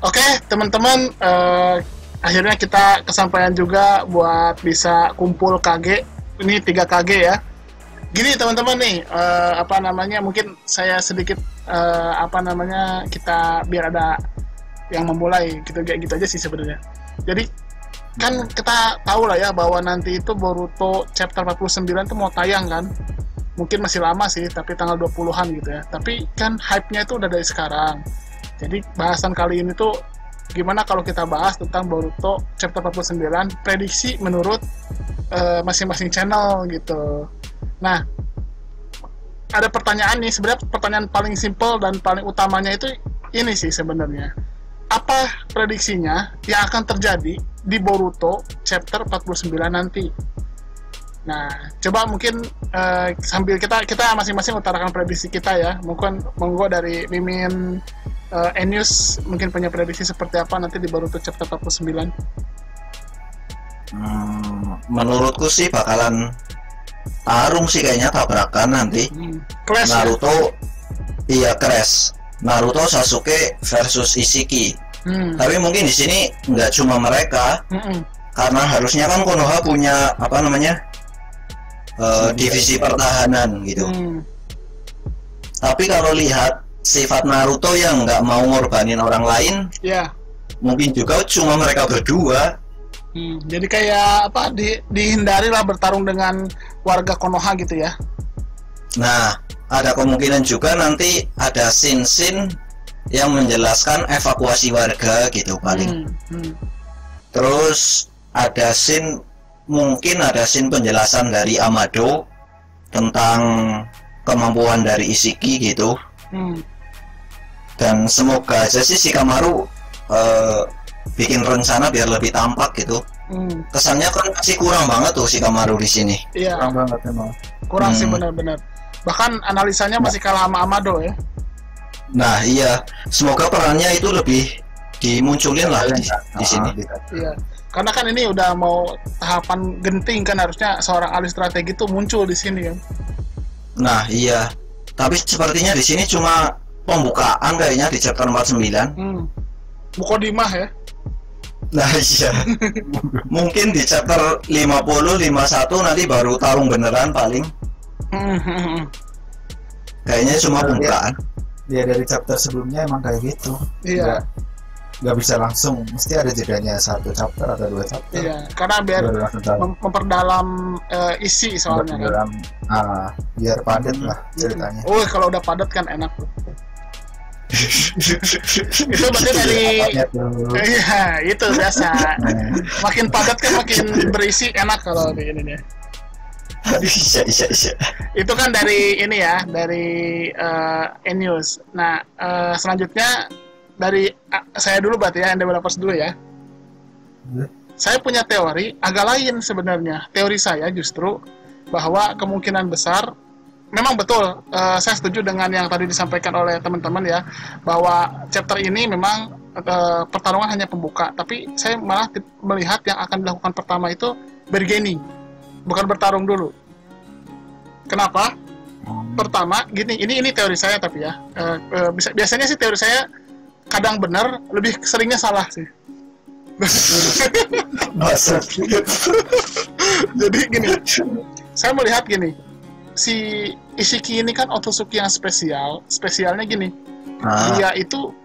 Oke, teman-teman, akhirnya kita kesampaian juga buat bisa kumpul KG. Ini 3 KG ya. Gini teman-teman nih, apa namanya, mungkin saya sedikit kita biar ada yang memulai gitu, kayak gitu aja sih sebenarnya. Jadi kan kita tahu lah ya bahwa nanti itu Boruto chapter 49 tuh mau tayang kan. Mungkin masih lama sih, tapi tanggal 20-an gitu ya. Tapi kan hype-nya itu udah dari sekarang. Jadi bahasan kali ini tuh gimana kalau kita bahas tentang Boruto chapter 49, prediksi menurut masing-masing channel gitu. Nah, ada pertanyaan nih, sebenarnya pertanyaan paling simpel dan paling utamanya itu ini sih sebenarnya. Apa prediksinya yang akan terjadi di Boruto chapter 49 nanti? Nah, coba mungkin sambil kita masing-masing utarakan prediksi kita ya. Monggo dari Mimin, Enius mungkin punya prediksi seperti apa nanti di Boruto chapter 49. Menurutku sih bakalan tarung sih kayaknya, tabrakan nanti. Clash Naruto ya? Iya, crash. Naruto Sasuke versus Ishiki. Tapi mungkin di sini nggak cuma mereka, karena harusnya kan Konoha punya apa namanya divisi pertahanan gitu. Tapi kalau lihat sifat Naruto yang nggak mau ngorbanin orang lain, ya mungkin juga cuma mereka berdua. Jadi kayak apa, dihindari lah bertarung dengan warga Konoha gitu ya. Nah, ada kemungkinan juga nanti ada scene yang menjelaskan evakuasi warga gitu paling. Terus mungkin ada scene penjelasan dari Amado tentang kemampuan dari Ishiki gitu. Dan semoga aja sih Shikamaru bikin rencana biar lebih tampak gitu. Kesannya kan masih kurang banget tuh Shikamaru di sini. Iya. Kurang banget emang. Kurang sih benar-benar. Bahkan analisanya masih kalah sama Amado ya. Nah iya, semoga perannya itu lebih dimunculin lah di sini. Iya. Karena kan ini udah mau tahapan genting kan, harusnya seorang ahli strategi tuh muncul di sini kan. Nah iya, tapi sepertinya di sini cuma pembukaan kayaknya di chapter 49. Mukodimah ya. Nah iya. Mungkin di chapter 50, 51 nanti baru tarung beneran paling. Kayaknya cuma pembukaan. Ya dari chapter sebelumnya emang kayak gitu. Iya. Nggak bisa langsung, mesti ada jedanya 1 chapter atau 2 chapter. Iya, karena biar memperdalam isi soalnya kan. Biar padat lah ceritanya. Oh, kalau udah padat kan enak tuh. Itu berarti dari iya, itu biasa. Makin padat kan makin berisi, enak kalau di ini nih. Iya. Itu kan dari ini ya, dari Enius. Nah, selanjutnya dari saya dulu berarti ya, developers dulu ya. Saya punya teori agak lain sebenarnya. Teori saya justru bahwa kemungkinan besar, memang betul, saya setuju dengan yang tadi disampaikan oleh teman-teman ya, bahwa chapter ini memang pertarungan hanya pembuka. Tapi saya malah melihat yang akan dilakukan pertama itu bargaining, bukan bertarung dulu. Kenapa? Pertama, gini, ini teori saya tapi ya, biasanya sih teori saya kadang benar, lebih seringnya salah sih. Jadi gini, saya melihat gini, si Ishiki ini kan Otsutsuki yang spesialnya gini, dia itu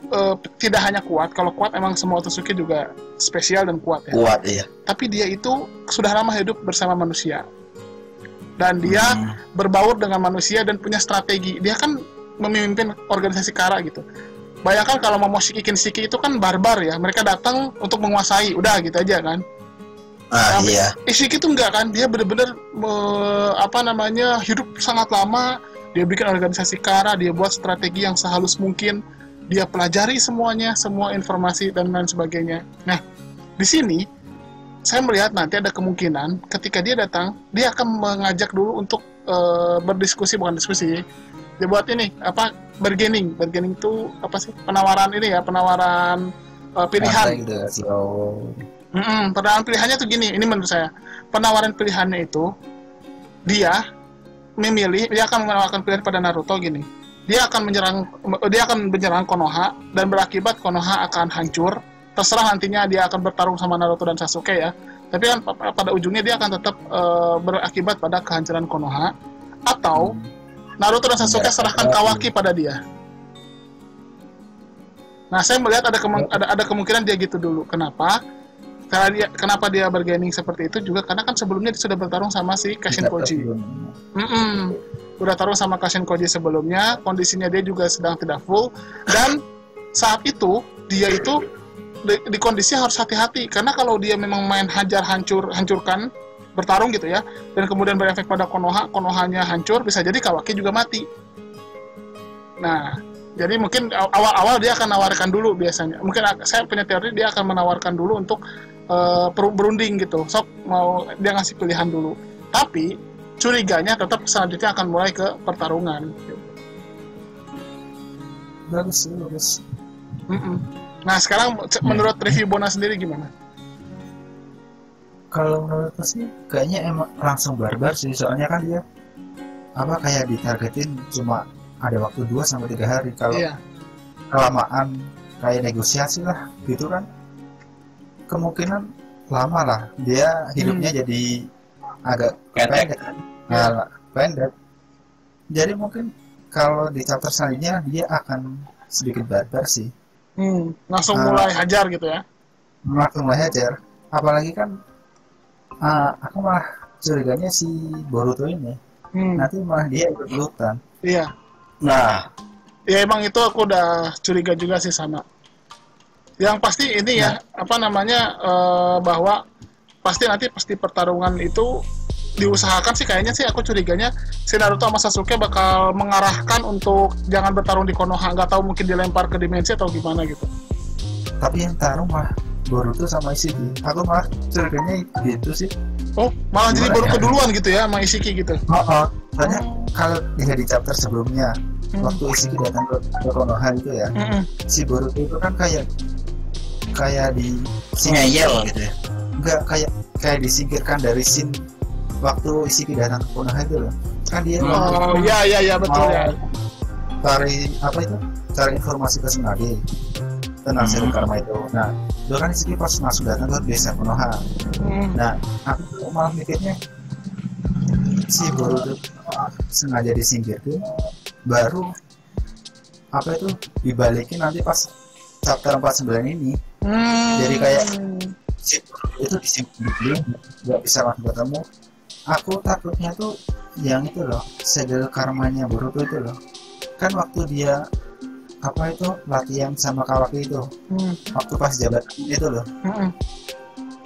tidak hanya kuat, kalau kuat emang semua Otsutsuki juga spesial dan kuat ya. Kuat iya. Tapi dia itu sudah lama hidup bersama manusia, dan dia berbaur dengan manusia dan punya strategi. Dia kan memimpin organisasi Kara gitu. Bayangkan kalau Momoshiki Kinshiki itu kan barbar ya, mereka datang untuk menguasai, udah gitu aja kan. Iya. Ishiki itu enggak kan, dia benar-benar hidup sangat lama, dia bikin organisasi Kara, dia buat strategi yang sehalus mungkin, dia pelajari semuanya, semua informasi dan lain sebagainya. Nah, di sini saya melihat nanti ada kemungkinan ketika dia datang, dia akan mengajak dulu untuk berdiskusi, bukan diskusi, dia buat ini bargaining itu apa sih, penawaran pilihan. Penawaran pilihannya tuh gini, ini menurut saya penawaran pilihannya itu dia akan menawarkan pilihan pada Naruto gini, dia akan menyerang Konoha dan berakibat Konoha akan hancur. Terserah nantinya dia akan bertarung sama Naruto dan Sasuke ya. Tapi kan pada ujungnya dia akan tetap berakibat pada kehancuran Konoha, atau Naruto dan Sasuke serahkan Kawaki pada dia. Nah, saya melihat ada kemungkinan dia gitu dulu. Kenapa? Kenapa dia bargaining seperti itu juga karena kan sebelumnya dia sudah bertarung sama si Kashin Koji. Udah tarung sama Kashin Koji sebelumnya, kondisinya dia juga sedang tidak full, dan saat itu dia itu di kondisi harus hati-hati karena kalau dia memang main hancurkan bertarung gitu ya, dan kemudian berefek pada Konohanya hancur, bisa jadi Kawaki juga mati. Nah, jadi mungkin awal-awal dia akan menawarkan dulu biasanya. Mungkin saya punya teori dia akan menawarkan dulu untuk berunding gitu. Sok mau dia ngasih pilihan dulu. Tapi curiganya tetap selanjutnya akan mulai ke pertarungan. Bagus. Nah, sekarang menurut review Bona sendiri gimana? Kalau menurutku sih kayaknya emang langsung barbar sih, soalnya kan dia kayak ditargetin cuma ada waktu 2-3 hari. Kalau kelamaan kayak negosiasi lah gitu kan, kemungkinan lama lah dia hidupnya jadi agak pendek. Jadi mungkin kalau di chapter selanjutnya dia akan sedikit barbar sih. Langsung mulai hajar gitu ya? Langsung mulai hajar. Apalagi kan aku malah curiganya si Boruto ini nanti malah dia ikut lutan. Iya. Nah, ya emang itu aku udah curiga juga sih sama. Yang pasti ini ya, bahwa pasti pertarungan itu diusahakan sih, kayaknya sih aku curiganya si Naruto sama Sasuke bakal mengarahkan untuk jangan bertarung di Konoha, nggak tahu mungkin dilempar ke dimensi atau gimana gitu. Tapi yang tarung mah Boruto sama Ishiki, aku malah curiganya gitu sih. Oh, malah jadi Boruto duluan gitu ya sama Ishiki gitu. Soalnya kalau di chapter sebelumnya waktu Ishiki datang ke Konoha itu ya, si Boruto itu kan kayak di ngeyel gitu ya. Enggak, kayak disingkirkan dari scene waktu Ishiki datang ke Konoha itu loh. Kan dia iya betul ya. Cari informasi ke Tsunade tentang Serum Karma itu. Nah, itu kan Ishiki pas masuk datang ke desa Konoha. Nah, aku tuh malah mikirnya si Boruto sengaja disingkirkan, baru dibalikin nanti pas chapter 49 ini. Jadi kayak si Boruto itu disingkirkan dulu, nggak bisa langsung ketemu. Aku takutnya tuh yang itu loh, segel karmanya Boruto itu loh. Kan waktu dia latihan sama Kawaki itu, waktu pas jabatan itu loh,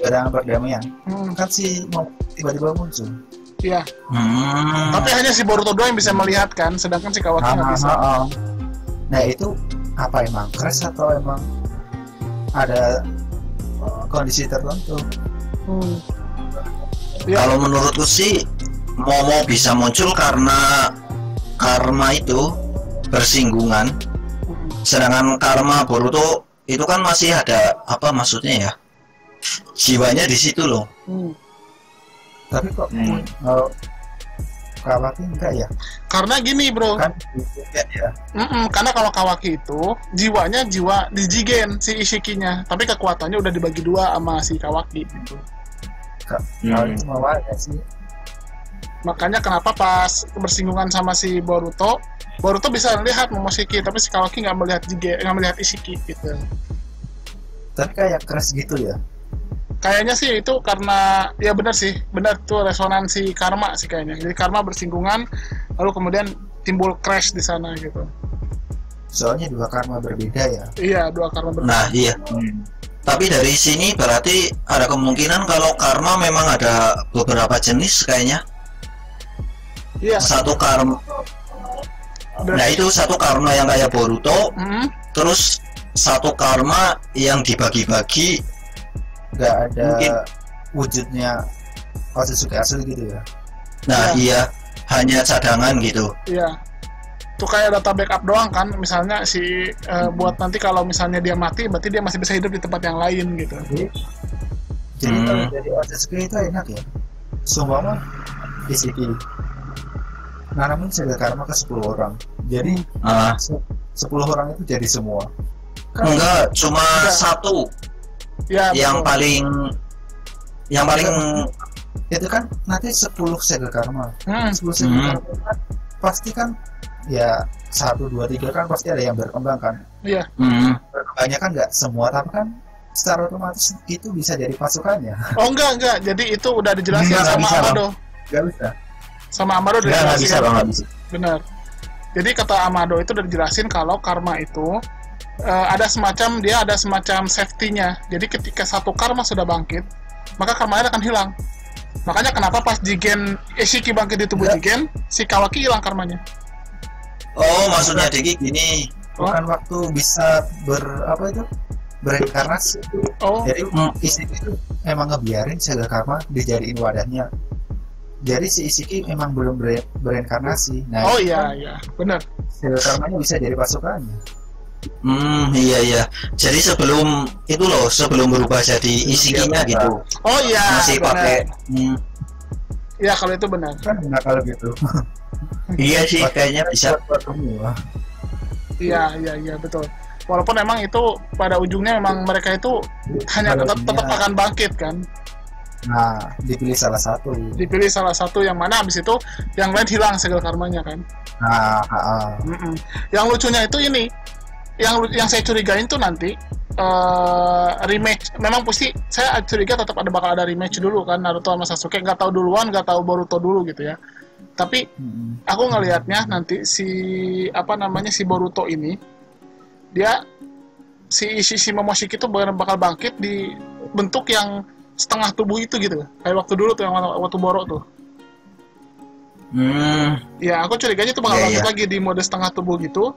barang perdamaian, kan si mau tiba-tiba muncul. Iya. Tapi hanya si Boruto doang yang bisa melihat kan, sedangkan si Kawaki nggak bisa. Nah itu apa emang crash atau emang ada kondisi tertentu? Kalau menurutku sih Momo bisa muncul karena karma itu bersinggungan, sedangkan karma Boruto itu kan masih ada maksudnya ya, jiwanya di situ loh. Tapi kok Kawaki enggak ya? Karena gini bro, kan ya. Karena kalau Kawaki itu jiwanya jiwa di Jigen si Ishikinya, tapi kekuatannya udah dibagi 2 sama si Kawaki gitu. Kalau itu mawanya sih. Makanya kenapa pas bersinggungan sama si Boruto bisa lihat Momoshiki, tapi si Kawaki nggak melihat Ishiki gitu. Tapi kayak keras gitu ya. Kayaknya sih itu karena ya benar tuh resonansi karma sih kayaknya. Jadi karma bersinggungan, lalu kemudian timbul crash di sana gitu. Soalnya 2 karma berbeda ya. Iya, 2 karma berbeda. Nah iya. Tapi dari sini berarti ada kemungkinan kalau karma memang ada beberapa jenis kayaknya. Iya. Satu karma. Nah itu satu karma yang kayak Boruto. Terus satu karma yang dibagi-bagi. Nggak ada wujudnya Otsutsuki asli gitu ya. Nah iya, hanya cadangan gitu. Iya. Itu kayak data backup doang kan, misalnya buat nanti kalau misalnya dia mati, berarti dia masih bisa hidup di tempat yang lain gitu. Jadi kalau jadi Otsutsuki itu enak ya. Sumpama Ishiki nanamin segel karma ke 10 orang, Jadi 10 orang itu jadi semua. Enggak, cuma satu. Ya, yang paling itu kan nanti 10 segel karma. 10 segel karma kan pasti kan ya 1, 2, 3 kan pasti ada yang berkembang kan. Iya. Berkembangnya kan nggak semua, tapi kan secara otomatis itu bisa jadi pasukannya. Oh enggak, jadi itu udah dijelasin sama Amado. Nggak bisa. Sama Amado udah nggak bisa bang, nggak bisa. Benar. Jadi kata Amado itu udah dijelasin kalau karma itu ada semacam safety-nya. Jadi ketika satu karma sudah bangkit, maka karmanya akan hilang. Makanya kenapa pas Jigen Ishiki bangkit di tubuh Jigen, si Kawaki hilang karmanya. Oh, maksudnya Diki gini. Bukan waktu bisa bereinkarnasi. Oh. Jadi Ishiki itu emang ngebiarin segala karma dijadiin wadahnya. Jadi si Ishiki emang belum bereinkarnasi. Nah, oh iya, benar. segala karmanya bisa jadi pasukannya. Iya. Jadi sebelum berubah jadi Ishikinya gitu. Oh iya. Masih pakai. Iya, kalau itu benar. Kan benar kalau gitu. Iya sih, kayaknya bisa. Iya, betul. Walaupun emang itu pada ujungnya memang mereka itu hanya tetap akan bangkit kan. Nah, dipilih salah satu yang mana habis itu yang lain hilang segala karmanya kan. Yang lucunya itu ini, yang saya curigain tuh nanti rematch. Memang pasti saya curiga tetap bakal ada rematch dulu kan, Naruto sama Sasuke. Nggak tahu duluan, nggak tahu Boruto dulu gitu ya. Tapi aku ngelihatnya nanti si Boruto ini dia si Momoshiki itu bakal bangkit di bentuk yang setengah tubuh itu gitu, kayak waktu dulu tuh yang waktu Boro tuh. Ya aku curiganya itu bakal bangkit lagi di mode setengah tubuh gitu.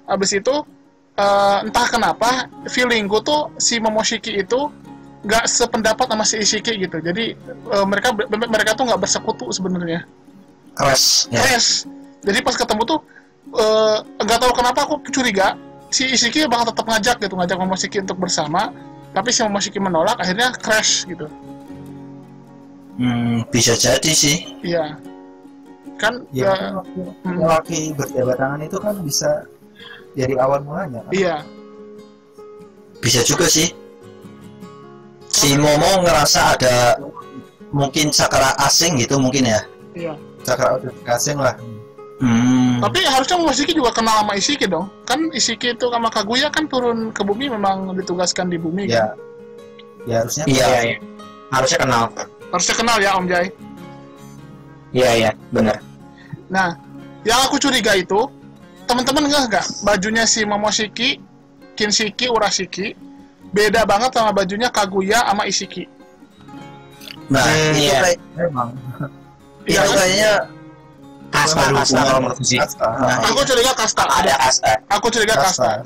Abis itu entah kenapa feelingku tuh si Momoshiki itu nggak sependapat sama si Ishiki gitu. Jadi mereka tuh nggak bersekutu sebenarnya. Crash. Jadi pas ketemu tuh nggak tahu kenapa aku curiga si Ishiki bakal tetap ngajak Momoshiki untuk bersama, tapi si Momoshiki menolak, akhirnya crash gitu. Bisa jadi sih. Iya. Kan laki berjabat tangan itu kan bisa jadi awal mulanya kan? Iya. Bisa juga sih. Si Momo ngerasa ada mungkin cakra asing gitu mungkin ya. Iya. Cakra asing lah. Tapi harusnya Momoshiki juga kenal sama Ishiki dong. Kan Ishiki itu sama Kaguya kan turun ke bumi, memang ditugaskan di bumi kan. Ya harusnya. Iya. Harusnya kenal. Harusnya kenal ya Om Jai. Iya, benar. Nah, yang aku curiga itu teman-teman nggak bajunya si Momoshiki, Kinshiki, Urashiki beda banget sama bajunya Kaguya sama Ishiki. Nah, itu memang. Iya, kayaknya kasta. Aku curiga kasta. Ada kasta. Aku curiga kasta.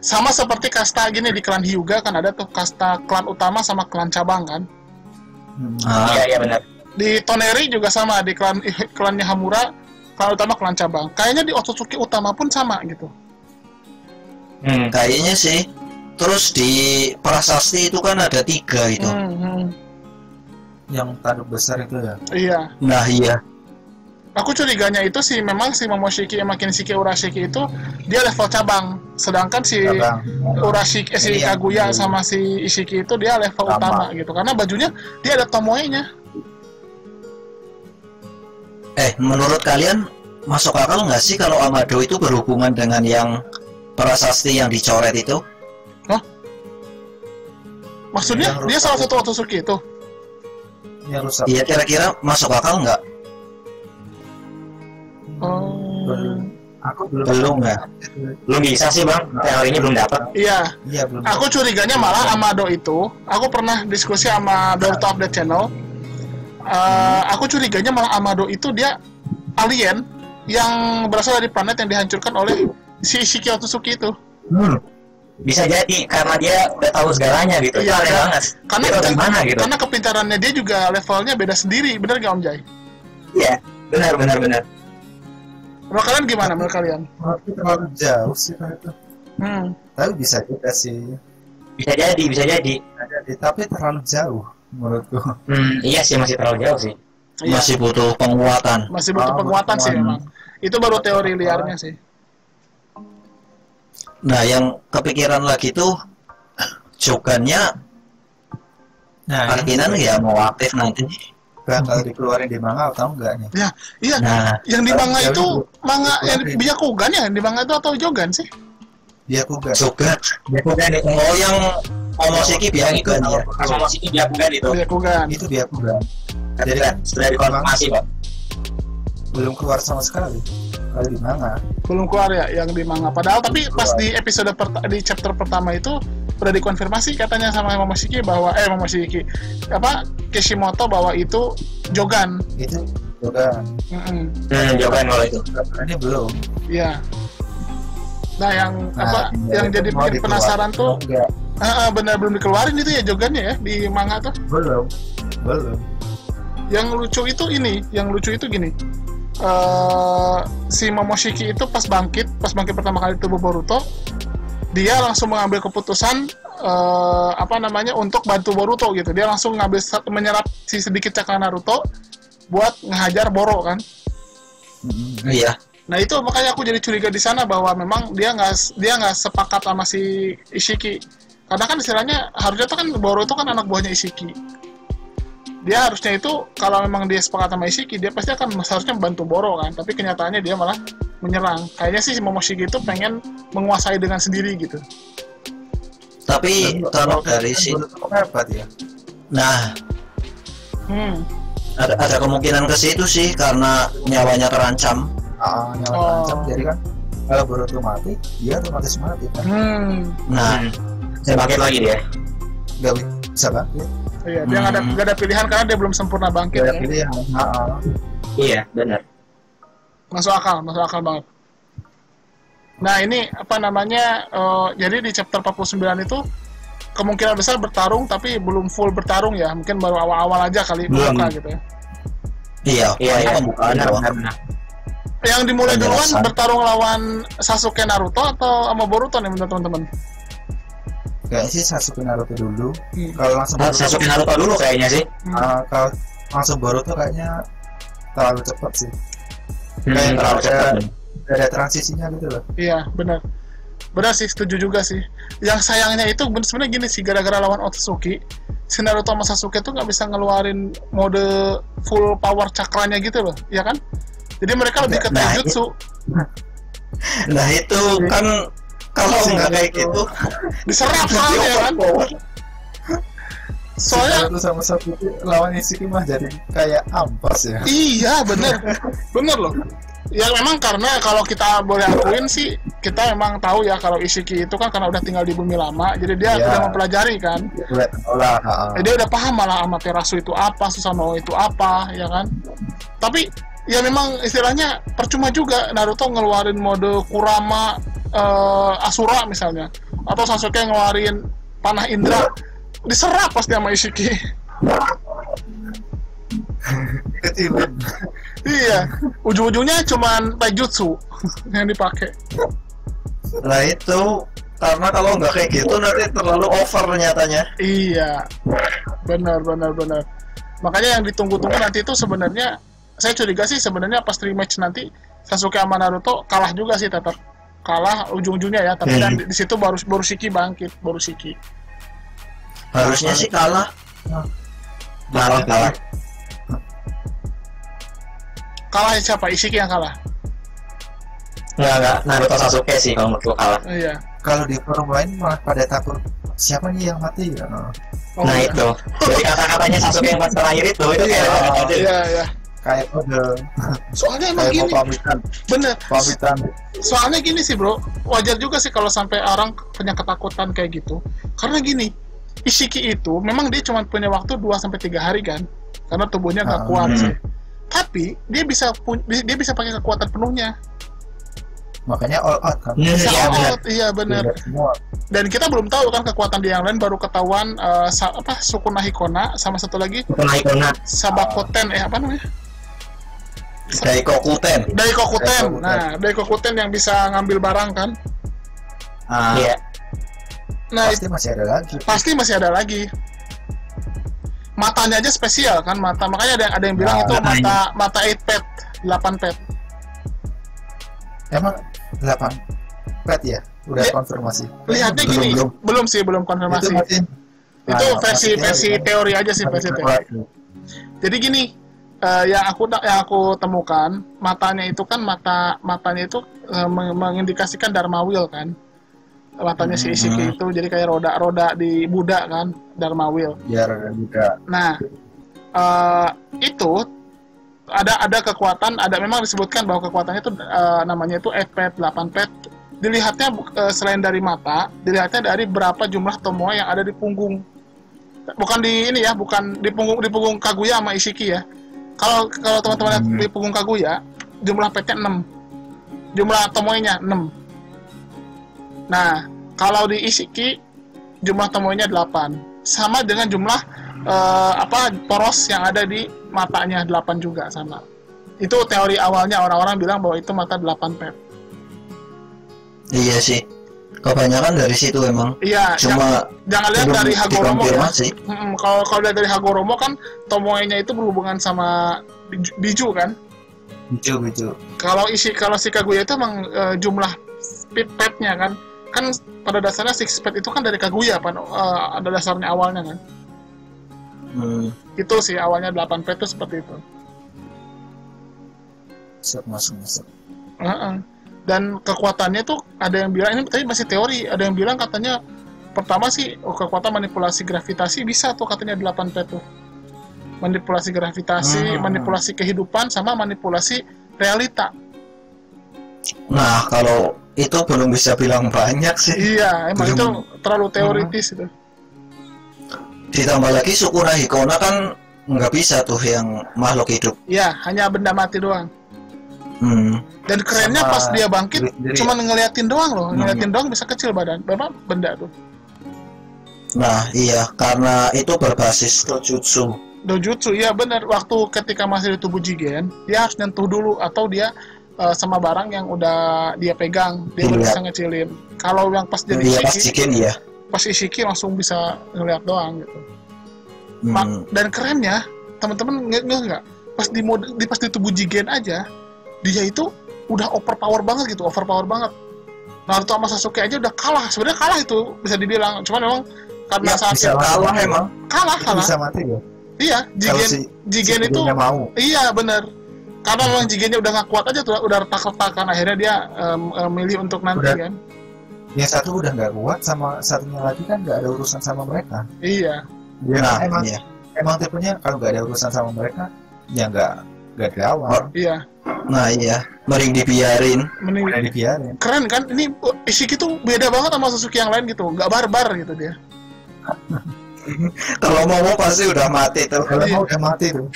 Sama seperti kasta gini di klan Hyuga kan ada tuh kasta klan utama sama klan cabang kan. Iya benar. Di Toneri juga sama, di klannya Hamura, klan utama klan cabang. Kayaknya di Otsutsuki utama pun sama gitu. Kayaknya sih. Terus di prasasti itu kan ada 3 itu. Yang tanduk besar itu ya. Iya. Nah iya. Aku curiganya itu memang si Momoshiki sama Kinshiki Urashiki itu dia level cabang, sedangkan si Urashiki si Kaguya sama si Ishiki itu dia level utama gitu, karena bajunya dia ada tomoe-nya. Menurut kalian masuk akal nggak sih kalau Amado itu berhubungan dengan yang prasasti yang dicoret itu? Hah? Maksudnya dia salah satu Otsutsuki itu? Iya, kira-kira masuk akal nggak? Aku belum ya. Belum bisa sih bang, teorinya belum dapat. Iya, belum. Aku curiganya malah Amado itu, aku pernah diskusi sama Boruto Update Channel. Aku curiganya malah Amado itu dia alien yang berasal dari planet yang dihancurkan oleh si Ishiki Otsutsuki itu. Bisa jadi karena dia udah tahu segalanya gitu. Iya, banget. Karena gitu. Karena kepintarannya dia juga levelnya beda sendiri, bener gak Om Jai? Iya, benar. Menurut kalian gimana menurut kalian? Terlalu jauh sih itu. Tapi bisa juga sih. Bisa jadi. Tapi terlalu jauh menurutku. Iya sih, masih terlalu jauh sih. Masih butuh penguatan. Sih memang. Itu baru teori liarnya sih. Nah, yang kepikiran lagi tuh Jogannya kemungkinan ya mau aktif nanti bakal dikeluarin di manga atau enggak nih? Ya, iya. Nah, yang di manga itu manga yang Byakugan ya, di manga itu atau Jogan sih? Byakugan. Byakugan itu. Oh, yang Momoshiki Byakugan ya. Momoshiki Byakugan itu. Itu Byakugan. Jadi kan sudah dikonfirmasi, Pak. Belum keluar sama sekali. Kalau di manga. Belum keluar ya yang di manga. Padahal tapi pas di episode di chapter pertama itu udah dikonfirmasi katanya sama Momoshiki bahwa Kishimoto bahwa itu Jogan. Itu Jogan. Jogan kalau itu. Ini belum. Iya. Nah, yang jadi bikin penasaran tuh benar belum dikeluarin itu ya Jogannya ya di manga tuh. Belum. Yang lucu itu gini. Si Momoshiki itu pas bangkit pertama kali tubuh Boruto, dia langsung mengambil keputusan untuk bantu Boruto gitu. Dia langsung menyerap si sedikit cakra Naruto buat ngehajar Boro kan. Iya. Nah itu makanya aku jadi curiga di sana bahwa memang dia nggak sepakat sama si Ishiki. Karena kan istilahnya harusnya tuh kan Boro itu kan anak buahnya Ishiki. Dia harusnya itu kalau memang dia sepakat sama Ishiki, dia pasti akan seharusnya membantu Boro kan. Tapi kenyataannya dia malah menyerang. Kayaknya sih Momoshiki itu pengen menguasai dengan sendiri gitu. Tapi kalau dari sini ya. Nah, ada kemungkinan ke situ sih karena nyawanya terancam. Terancam. Jadi kan kalau Boruto mati, dia otomatis mati kan. Nah, saya bangkit lagi dia. Gak bisa bangkit. Iya, dia nggak ada pilihan karena dia belum sempurna bangkit. Gak ada pilihan. Iya, benar. Masuk akal banget. Nah ini jadi di chapter 49 itu kemungkinan besar bertarung tapi belum full bertarung ya, mungkin baru awal-awal aja kali buka gitu ya. Iya, pembukaan doang. Yang dimulai duluan bertarung lawan Sasuke Naruto atau sama Boruto nih menurut teman-teman? Kayaknya sih Sasuke Naruto dulu. Kalau langsung Sasuke Naruto dulu kayaknya sih. Kalau langsung Boruto kayaknya terlalu cepat sih. Kayak terlalu cepat. Ada transisinya gitu loh. Iya, benar sih, setuju juga sih. Yang sayangnya itu sebenarnya gini sih, gara-gara lawan Otsutsuki, si Naruto sama Sasuke tuh nggak bisa ngeluarin mode full power cakranya gitu loh, ya kan? Jadi mereka lebih ke taijutsu. Nah itu kan kalau nggak kayak gitu diserap soalnya kan. Soalnya Naruto sama Sasuke lawan Ishiki mah jadi kayak ampas ya. Iya bener loh. Ya memang karena kalau kita boleh akuin sih, kita memang tahu ya kalau Ishiki itu kan karena udah tinggal di bumi lama, jadi dia udah mempelajari kan. Dia udah paham malah Amaterasu itu apa, Susanoo itu apa, ya kan. Tapi ya memang istilahnya percuma juga Naruto ngeluarin mode Kurama Asura misalnya, atau Sasuke ngeluarin panah indra, diserap pasti sama Ishiki. Ketilin. Iya, ujung-ujungnya cuman taijutsu yang dipakai. Nah itu karena kalau nggak kayak gitu nanti terlalu over nyatanya. Iya, benar. Makanya yang ditunggu-tunggu nanti itu sebenarnya saya curiga sih sebenarnya pas rematch nanti Sasuke sama Naruto kalah juga sih, tetap kalah ujung-ujungnya ya. Tapi kan di situ baru Shiki bangkit, baru Shiki. Harusnya sih kalah. Kalah siapa? Ishiki yang kalah? Enggak, Naruto Sasuke sih kalau menurut kalah. Iya. Kalau di forum lain malah pada takut siapa nih yang mati ya. Nah itu. Jadi kata-katanya Sasuke yang pas terakhir itu kayak iya. Kayak kode. Soalnya emang gini. Bener. Pamitan. Soalnya gini sih bro, wajar juga sih kalau sampai orang punya ketakutan kayak gitu. Karena gini, Ishiki itu memang dia cuma punya waktu 2-3 hari kan, karena tubuhnya nggak kuat sih. Tapi dia bisa pakai kekuatan penuhnya. Makanya all out kan. Iya benar. Dan kita belum tahu kan kekuatan dia yang lain, baru ketahuan Sukuna Hikona sama satu lagi Sabakoten apa namanya? Daikokuten. Nah, Daikokuten yang bisa ngambil barang kan? Iya. Nah, pasti masih ada lagi. Matanya aja spesial kan, makanya ada yang bilang itu mata 8 pet. Emang 8 pet ya? udah konfirmasi. Lihatnya gini, belum konfirmasi. Itu versi teori aja sih, versi teori. Jadi gini, yang aku temukan, matanya itu kan matanya itu mengindikasikan Dharma Wheel kan. Matanya si Isiki itu jadi kayak roda di Buddha kan, Dharma Wheel. Ya, roda Buddha. Nah, itu ada kekuatan, memang disebutkan bahwa kekuatannya itu namanya itu 8 pet. Dilihatnya selain dari mata, dilihatnya dari berapa jumlah tomoe yang ada di punggung. Bukan di ini ya, bukan di punggung Kaguya sama Isiki ya. Kalau teman-teman lihat di punggung Kaguya, jumlah petnya 6. Jumlah tomoe-nya 6. Nah, kalau di Isiki jumlah tomoe-nya 8. Sama dengan jumlah poros yang ada di matanya 8 juga sama. Itu teori awalnya, orang-orang bilang bahwa itu mata 8 pet. Iya sih, kebanyakan dari situ emang. Iya, jangan lihat dari Hagoromo ya. Kalau lihat dari Hagoromo kan tomoe-nya itu berhubungan sama biju kan. Biju. Kalau si Kaguya itu emang jumlah pet-nya kan pada dasarnya six pet itu kan dari Kaguya kan, ada dasarnya awalnya kan. Itu sih awalnya 8 pet itu seperti itu. Masuk. Dan kekuatannya tuh ada yang bilang, ini tadi masih teori, ada yang bilang katanya pertama sih kekuatan manipulasi gravitasi bisa tuh katanya 8 pet tuh. Manipulasi gravitasi, manipulasi kehidupan, sama manipulasi realita. Nah, kalau itu belum bisa bilang banyak sih. Iya, emang itu terlalu teoritis itu. Ditambah lagi Sukuna Hikona kan nggak bisa tuh yang makhluk hidup. Iya, hanya benda mati doang. Dan kerennya sama pas dia bangkit cuma ngeliatin doang loh, ngeliatin doang bisa kecil badan, berapa benda tuh. Nah iya, karena itu berbasis dojutsu, iya benar. Waktu ketika masih di tubuh Jigen, dia harus nyentuh dulu atau dia sama barang yang udah dia pegang, dia baru bisa ngecilin. Kalau yang pas jadi Ishiki, pas Ishiki langsung bisa ngeliat doang gitu. Dan kerennya, teman-teman nggak pas di tubuh Jigen aja, dia itu udah overpower banget. Naruto sama Sasuke aja udah kalah. Sebenarnya kalah itu bisa dibilang. Cuman memang karena saat itu kalah. Bisa mati ya. Iya, Jigen itu mau. Iya, benar. Karena memang Jigennya udah nggak kuat aja tuh, udah retak-retakan. Akhirnya dia milih untuk nanti kan. Yang satu udah nggak kuat, sama satunya lagi kan nggak ada urusan sama mereka. Iya. Emang tipenya kalau nggak ada urusan sama mereka, ya nggak dilawan. Iya. Nah iya, mending dibiarin. Keren kan? Ini Ishiki tuh beda banget sama Sasuke yang lain gitu, nggak barbar gitu dia. Kalau mau pasti udah mati tuh. Udah mati tuh.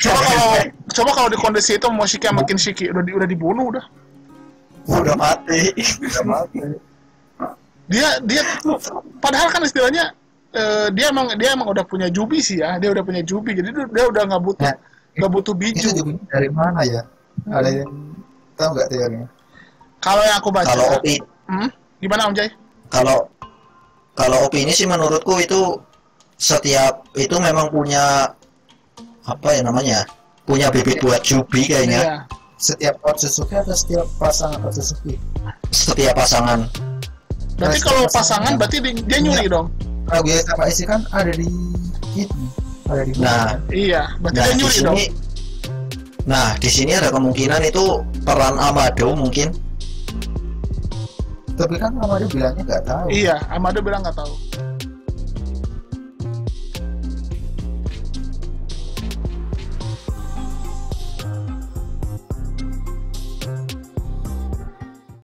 Coba kalau di kondisi itu Moshiki sama Kinshiki udah dibunuh udah. Udah mati. Dia padahal kan istilahnya dia emang udah punya jubi sih ya. Dia udah punya jubi, jadi dia udah nggak butuh biju. Itu dari mana ya? Ada yang tahu nggak teorinya? Kalau yang aku baca. Kalau gimana Om Jai? Kalau opini sih menurutku itu setiap itu memang punya apa ya namanya? Punya bibit buat jubi kayaknya. Iya. Setiap Otsutsuki atau setiap pasangan Otsutsuki? Setiap pasangan. Berarti kalau pasangan berarti dia nyuri dong. Kaguya sama Isi kan ada di itu. Iya, berarti dia nyuri dong. Nah, di sini ada kemungkinan itu peran Amado mungkin. Tapi kan Amado bilangnya nggak tahu. Iya, Amado bilang nggak tahu.